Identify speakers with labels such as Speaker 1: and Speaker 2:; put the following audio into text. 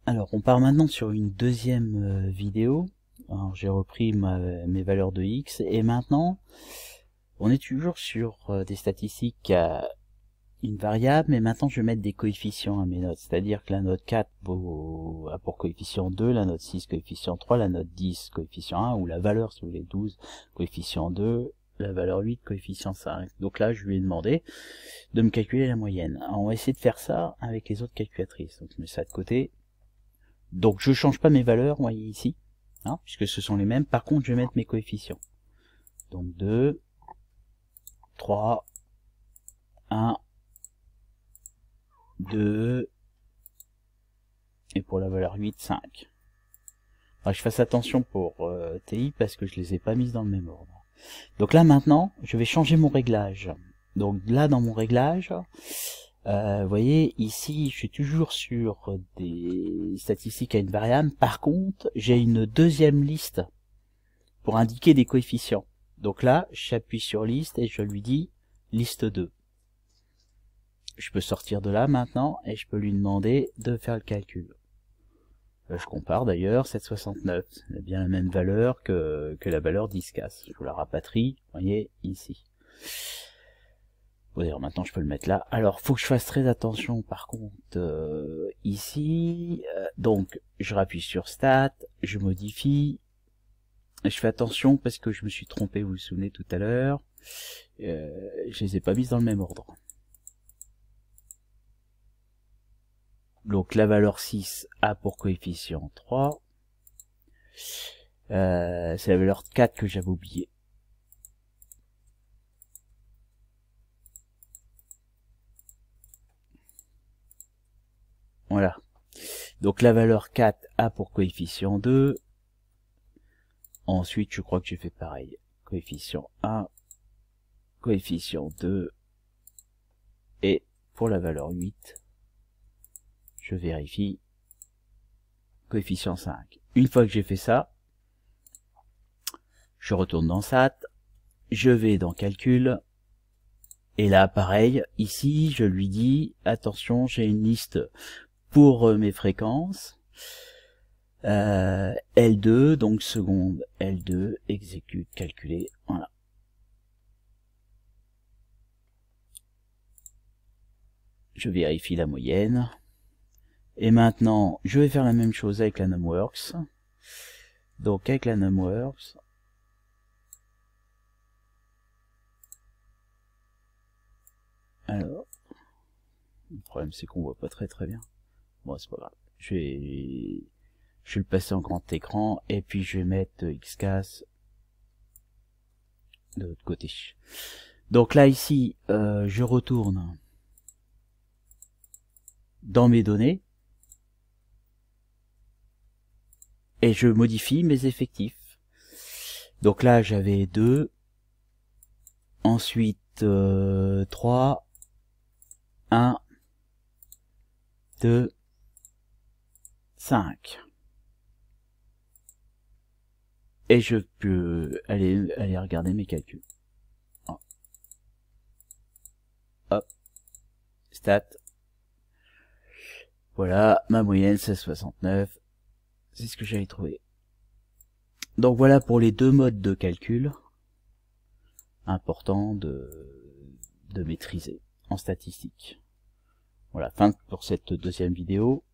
Speaker 1: Alors, on part maintenant sur une deuxième vidéo. Alors, j'ai repris mes valeurs de x, et maintenant, on est toujours sur des statistiques à une variable, mais maintenant je vais mettre des coefficients à mes notes. C'est-à-dire que la note 4 a pour coefficient 2, la note 6 coefficient 3, la note 10 coefficient 1, ou la valeur, si vous voulez, 12 coefficient 2, la valeur 8 coefficient 5. Donc là, je lui ai demandé de me calculer la moyenne. Alors, on va essayer de faire ça avec les autres calculatrices. Donc je mets ça de côté. Donc je change pas mes valeurs, vous voyez ici, hein, puisque ce sont les mêmes. Par contre, je vais mettre mes coefficients. Donc 2, 3, 1, 2, et pour la valeur 8, 5. Alors, je fasse attention pour TI parce que je les ai pas mises dans le même ordre. Donc là maintenant, je vais changer mon réglage. Donc là dans mon réglage, vous voyez, ici, je suis toujours sur des statistiques à une variable. Par contre, j'ai une deuxième liste pour indiquer des coefficients. Donc là, j'appuie sur liste et je lui dis liste 2. Je peux sortir de là maintenant et je peux lui demander de faire le calcul. Je compare d'ailleurs, 7,69, c'est bien la même valeur que la valeur 10,4. Je vous la rapatrie, vous voyez, ici. D'ailleurs, maintenant je peux le mettre là. Alors, faut que je fasse très attention par contre ici. Donc, je rappuie sur Stat, je modifie. Je fais attention parce que je me suis trompé, vous vous souvenez tout à l'heure. Je les ai pas mises dans le même ordre. Donc, la valeur 6 a pour coefficient 3. C'est la valeur 4 que j'avais oublié. Voilà. Donc la valeur 4 a pour coefficient 2. Ensuite, je crois que j'ai fait pareil. Coefficient 1, coefficient 2. Et pour la valeur 8, je vérifie. Coefficient 5. Une fois que j'ai fait ça, je retourne dans SAT. Je vais dans Calcul. Et là, pareil, ici, je lui dis, attention, j'ai une liste pour mes fréquences. L2, donc seconde, L2, exécute, calculer, voilà. Je vérifie la moyenne. Et maintenant, je vais faire la même chose avec la NumWorks. Donc avec la NumWorks, alors, le problème c'est qu'on voit pas très bien. Bon, c'est pas grave. Je vais le passer en grand écran et puis je vais mettre XCAS de l'autre côté. Donc là ici, je retourne dans mes données et je modifie mes effectifs. Donc là j'avais 2, ensuite 3, 1, 2, 5. Et je peux aller regarder mes calculs. Hop. Stat. Voilà, ma moyenne 16,69. C'est ce que j'avais trouvé. Donc voilà pour les deux modes de calcul. Important de maîtriser en statistique. Voilà, fin pour cette deuxième vidéo.